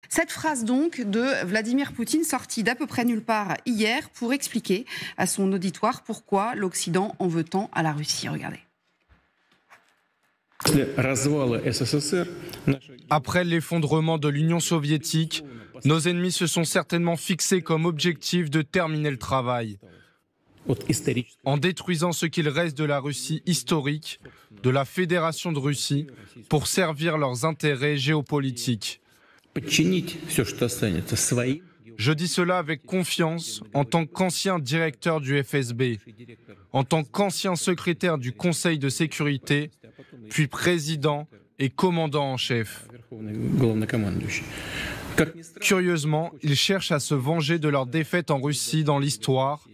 Cette phrase donc de Vladimir Poutine sortie d'à peu près nulle part hier pour expliquer à son auditoire pourquoi l'Occident en veut tant à la Russie. Regardez. Après l'effondrement de l'Union soviétique, nos ennemis se sont certainement fixés comme objectif de terminer le travail. En détruisant ce qu'il reste de la Russie historique, de la Fédération de Russie, pour servir leurs intérêts géopolitiques. Je dis cela avec confiance en tant qu'ancien directeur du FSB, en tant qu'ancien secrétaire du Conseil de sécurité, puis président et commandant en chef. Curieusement, ils cherchent à se venger de leur défaite en Russie dans l'histoire,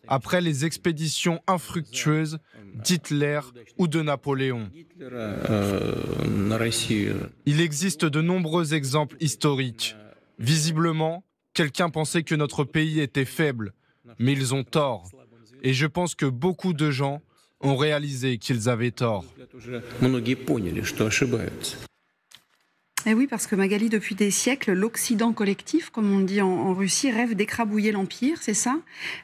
après les expéditions infructueuses d'Hitler ou de Napoléon. Il existe de nombreux exemples historiques. Visiblement, quelqu'un pensait que notre pays était faible, mais ils ont tort. Et je pense que beaucoup de gens ont réalisé qu'ils avaient tort. Et oui, parce que Magali, depuis des siècles, l'Occident collectif, comme on dit en Russie, rêve d'écrabouiller l'Empire, c'est ça.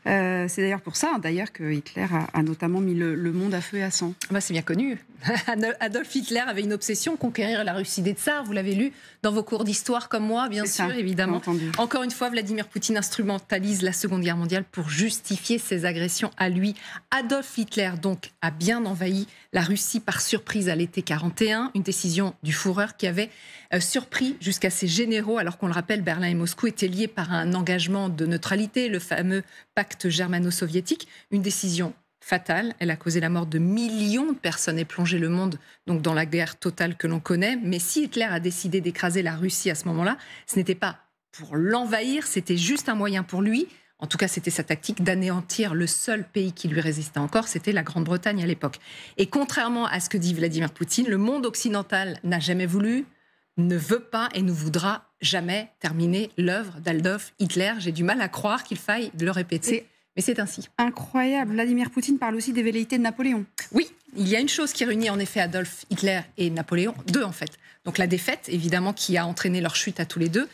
C'est d'ailleurs pour ça, que Hitler a notamment mis le monde à feu et à sang. Bah, c'est bien connu. Adolf Hitler avait une obsession, conquérir la Russie des tsars. Vous l'avez lu dans vos cours d'histoire comme moi, bien sûr, évidemment. Encore une fois, Vladimir Poutine instrumentalise la Seconde Guerre mondiale pour justifier ses agressions à lui. Adolf Hitler, donc, a bien envahi la Russie par surprise à l'été 1941, une décision du Führer qui avait surpris jusqu'à ses généraux, alors qu'on le rappelle, Berlin et Moscou étaient liés par un engagement de neutralité, le fameux pacte germano-soviétique, une décision fatale. Elle a causé la mort de millions de personnes et plongé le monde donc dans la guerre totale que l'on connaît. Mais si Hitler a décidé d'écraser la Russie à ce moment-là, ce n'était pas pour l'envahir, c'était juste un moyen pour lui, en tout cas c'était sa tactique, d'anéantir le seul pays qui lui résistait encore, c'était la Grande-Bretagne à l'époque. Et contrairement à ce que dit Vladimir Poutine, le monde occidental n'a jamais voulu, ne veut pas et ne voudra jamais terminer l'œuvre d'Adolf Hitler. J'ai du mal à croire qu'il faille le répéter. Mais c'est ainsi. Incroyable. Vladimir Poutine parle aussi des velléités de Napoléon. Oui, il y a une chose qui réunit en effet Adolf Hitler et Napoléon, deux en fait. Donc la défaite, évidemment, qui a entraîné leur chute à tous les deux.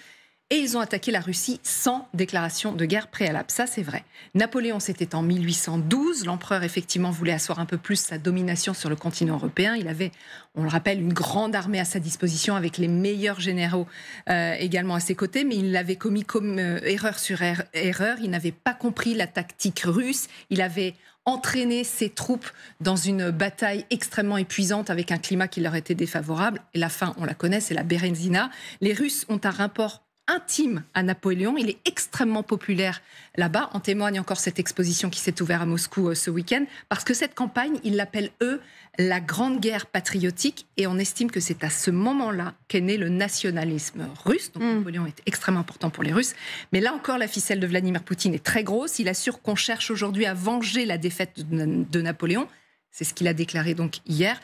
Et ils ont attaqué la Russie sans déclaration de guerre préalable. Ça, c'est vrai. Napoléon, c'était en 1812. L'empereur, effectivement, voulait asseoir un peu plus sa domination sur le continent européen. Il avait, on le rappelle, une grande armée à sa disposition avec les meilleurs généraux également à ses côtés. Mais il l'avait commis comme erreur sur erreur. Il n'avait pas compris la tactique russe. Il avait entraîné ses troupes dans une bataille extrêmement épuisante avec un climat qui leur était défavorable. Et la fin, on la connaît, c'est la Bérézina. Les Russes ont un rapport intime à Napoléon. Il est extrêmement populaire là-bas. En témoigne encore cette exposition qui s'est ouverte à Moscou ce week-end. Parce que cette campagne, ils l'appellent, eux, la Grande Guerre patriotique. Et on estime que c'est à ce moment-là qu'est né le nationalisme russe. Donc Napoléon est extrêmement important pour les Russes. Mais là encore, la ficelle de Vladimir Poutine est très grosse. Il assure qu'on cherche aujourd'hui à venger la défaite de Napoléon. C'est ce qu'il a déclaré donc hier.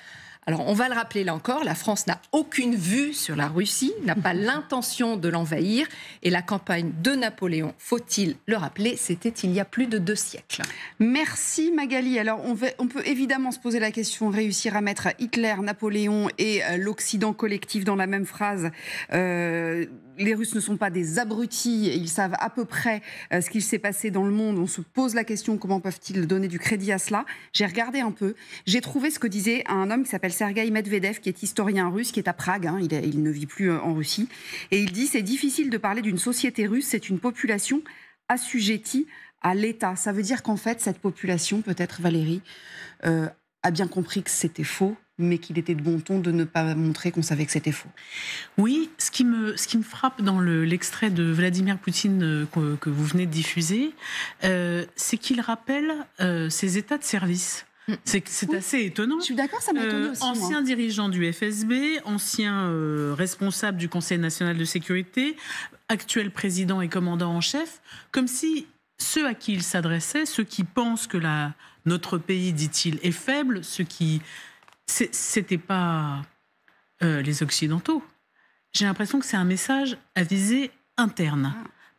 Alors, on va le rappeler là encore, la France n'a aucune vue sur la Russie, n'a pas l'intention de l'envahir. Et la campagne de Napoléon, faut-il le rappeler, c'était il y a plus de 2 siècles. Merci Magali. Alors, on peut évidemment se poser la question, réussir à mettre Hitler, Napoléon et l'Occident collectif dans la même phrase. Les Russes ne sont pas des abrutis, ils savent à peu près ce qu'il s'est passé dans le monde. On se pose la question, comment peuvent-ils donner du crédit à cela? J'ai regardé un peu, j'ai trouvé ce que disait un homme qui s'appelle Sergueï Medvedev, qui est historien russe, qui est à Prague, il ne vit plus en Russie. Et il dit, c'est difficile de parler d'une société russe, c'est une population assujettie à l'État. Ça veut dire qu'en fait, cette population, peut-être Valérie, a bien compris que c'était faux, mais qu'il était de bon ton de ne pas montrer qu'on savait que c'était faux. Oui, ce qui me frappe dans l'extrait de Vladimir Poutine que vous venez de diffuser, c'est qu'il rappelle ses états de service. C'est assez étonnant. Je suis d'accord, ça m'a étonné aussi. Ancien dirigeant du FSB, ancien responsable du Conseil national de sécurité, actuel président et commandant en chef, comme si ceux à qui il s'adressait, ceux qui pensent que notre pays, dit-il, est faible, c'était pas les Occidentaux. J'ai l'impression que c'est un message à visée interne.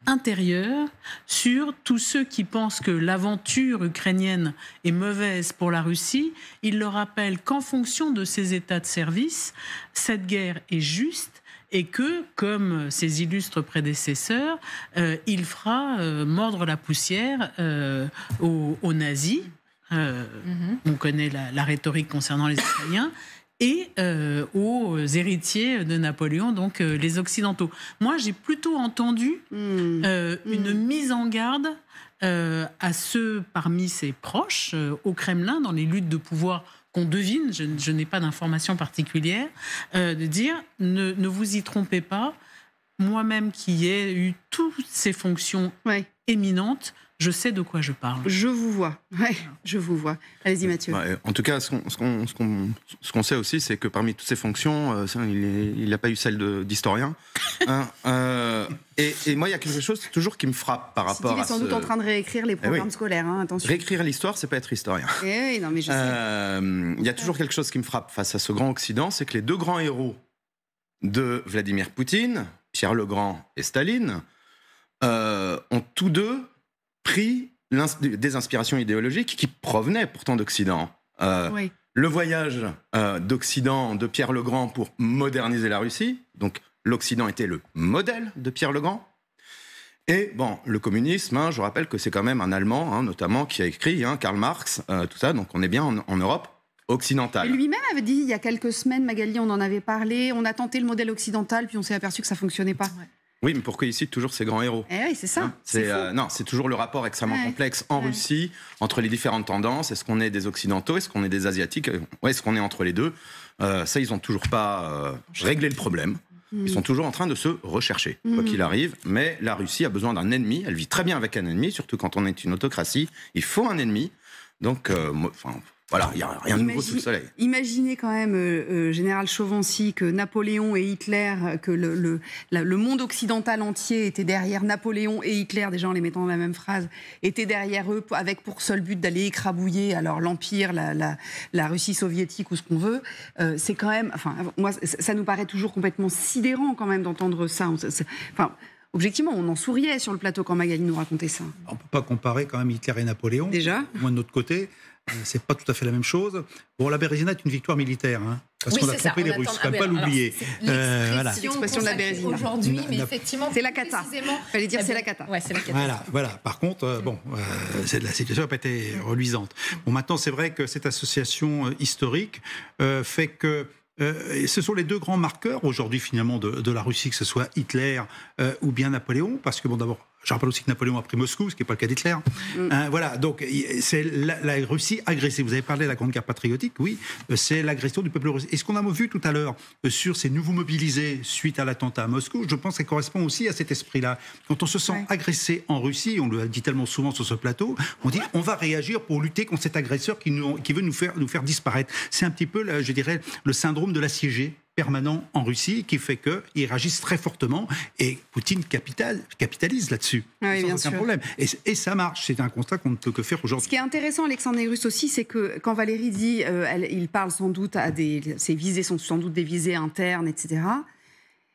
Intérieure sur tous ceux qui pensent que l'aventure ukrainienne est mauvaise pour la Russie. Il leur rappelle qu'en fonction de ses états de service, cette guerre est juste et que, comme ses illustres prédécesseurs, il fera mordre la poussière aux nazis. On connaît la rhétorique concernant les Italiens. Et aux héritiers de Napoléon, donc les Occidentaux. Moi, j'ai plutôt entendu une mise en garde à ceux parmi ses proches, au Kremlin, dans les luttes de pouvoir qu'on devine, je n'ai pas d'informations particulières, de dire ne vous y trompez pas, moi-même qui ai eu toutes ces fonctions éminentes, je sais de quoi je parle. Je vous vois. Ouais, je vous vois. Allez-y, Mathieu. En tout cas, ce qu'on sait aussi, c'est que parmi toutes ces fonctions, il n'a pas eu celle d'historien. Et moi, il y a quelque chose toujours qui me frappe par rapport à Il est sans doute en train de réécrire les programmes scolaires. Attention. Réécrire l'histoire, c'est pas être historien. Oui, non, mais je sais. Il y a toujours quelque chose qui me frappe face à ce grand Occident, c'est que les deux grands héros de Vladimir Poutine, Pierre le Grand et Staline, ont tous deux pris des inspirations idéologiques qui provenaient pourtant d'Occident. Le voyage d'Occident de Pierre le Grand pour moderniser la Russie, donc l'Occident était le modèle de Pierre le Grand. Et bon, le communisme, je rappelle que c'est quand même un Allemand, notamment, qui a écrit, Karl Marx, tout ça, donc on est bien en Europe occidentale. Et lui-même avait dit, il y a quelques semaines, Magali, on en avait parlé, on a tenté le modèle occidental, puis on s'est aperçu que ça ne fonctionnait pas. Oui, mais pourquoi ici toujours ces grands héros ? Oui, c'est ça. C'est toujours le rapport extrêmement complexe en Russie entre les différentes tendances. Est-ce qu'on est des Occidentaux ? Est-ce qu'on est des Asiatiques ? Est-ce qu'on est entre les deux ? Ça, ils n'ont toujours pas réglé le problème. Ils sont toujours en train de se rechercher, quoi qu'il arrive. Mais la Russie a besoin d'un ennemi. Elle vit très bien avec un ennemi, surtout quand on est une autocratie. Il faut un ennemi. Donc, voilà, il n'y a rien de nouveau sous le soleil. Imaginez quand même, Général Chauvency, que Napoléon et Hitler, que le monde occidental entier était derrière Napoléon et Hitler, déjà en les mettant dans la même phrase, était derrière eux avec pour seul but d'aller écrabouiller alors l'Empire, la Russie soviétique ou ce qu'on veut. C'est quand même... Enfin, moi, ça nous paraît toujours complètement sidérant quand même d'entendre ça. Objectivement, on en souriait sur le plateau quand Magali nous racontait ça. On ne peut pas comparer quand même Hitler et Napoléon. Déjà. Moi, de notre côté, c'est pas tout à fait la même chose. Bon, la Bérésina est une victoire militaire, parce qu'on a trompé les Russes, il ne faut pas l'oublier. L'expression de la Bérésina. Aujourd'hui, mais effectivement, c'est la cata. Il fallait dire c'est la cata. Ouais, c'est la cata. Voilà. Par contre, la situation n'a pas été reluisante. Bon, maintenant, c'est vrai que cette association historique fait que ce sont les deux grands marqueurs aujourd'hui finalement de la Russie, que ce soit Hitler ou bien Napoléon, parce que bon, d'abord, je rappelle aussi que Napoléon a pris Moscou, ce qui n'est pas le cas d'Hitler. Voilà, donc c'est la Russie agressée. Vous avez parlé de la Grande Guerre patriotique, oui, c'est l'agression du peuple russe. Et ce qu'on a vu tout à l'heure sur ces nouveaux mobilisés suite à l'attentat à Moscou, je pense que ça correspond aussi à cet esprit-là. Quand on se sent agressé en Russie, on le dit tellement souvent sur ce plateau, on dit on va réagir pour lutter contre cet agresseur qui veut nous faire disparaître. C'est un petit peu, je dirais, le syndrome de l'assiégé permanent en Russie qui fait qu'ils réagissent très fortement et Poutine capitalise là-dessus. Oui, bien sûr. Aucun problème. Et ça marche. C'est un constat qu'on ne peut que faire aujourd'hui. Ce qui est intéressant, Alexandre Négrus aussi, c'est que quand Valérie dit il parle sans doute ces visées sont sans doute des visées internes, etc.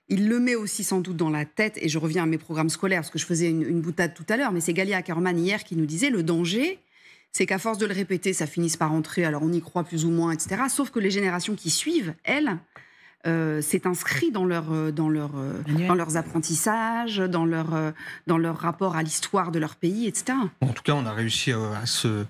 Il le met aussi sans doute dans la tête, et je reviens à mes programmes scolaires, parce que je faisais une boutade tout à l'heure, mais c'est Galia Ackerman hier qui nous disait le danger, c'est qu'à force de le répéter, ça finisse par entrer, alors on y croit plus ou moins, etc. Sauf que les générations qui suivent, elles, c'est inscrit dans leurs apprentissages, dans leur rapport à l'histoire de leur pays, etc. En tout cas, on a réussi à se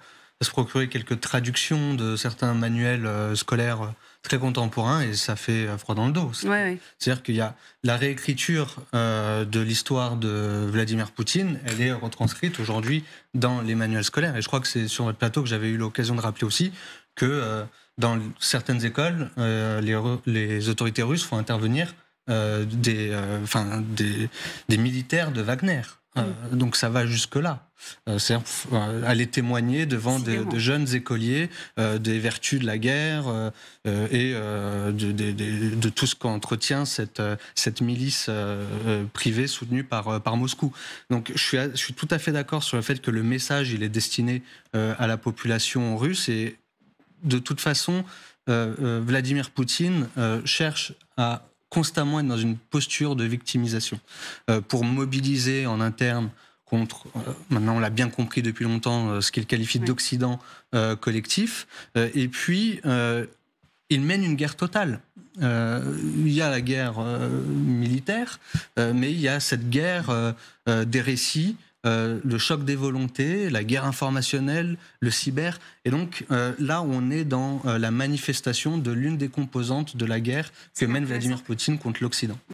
procurer quelques traductions de certains manuels scolaires très contemporains et ça fait froid dans le dos. C'est-à-dire qu'il y a la réécriture de l'histoire de Vladimir Poutine, elle est retranscrite aujourd'hui dans les manuels scolaires. Et je crois que c'est sur votre plateau que j'avais eu l'occasion de rappeler aussi que dans certaines écoles, les autorités russes font intervenir des militaires de Wagner. Donc ça va jusque-là. C'est-à-dire aller témoigner devant de jeunes écoliers des vertus de la guerre et de tout ce qu'entretient cette milice privée soutenue par Moscou. Donc je suis tout à fait d'accord sur le fait que le message il est destiné à la population russe et de toute façon, Vladimir Poutine cherche à constamment être dans une posture de victimisation pour mobiliser en interne contre, maintenant on l'a bien compris depuis longtemps, ce qu'il qualifie d'Occident collectif, et puis il mène une guerre totale. Il y a la guerre militaire, mais il y a cette guerre des récits, le choc des volontés, la guerre informationnelle, le cyber. Et donc là, on est dans la manifestation de l'une des composantes de la guerre que mène Vladimir Poutine contre l'Occident.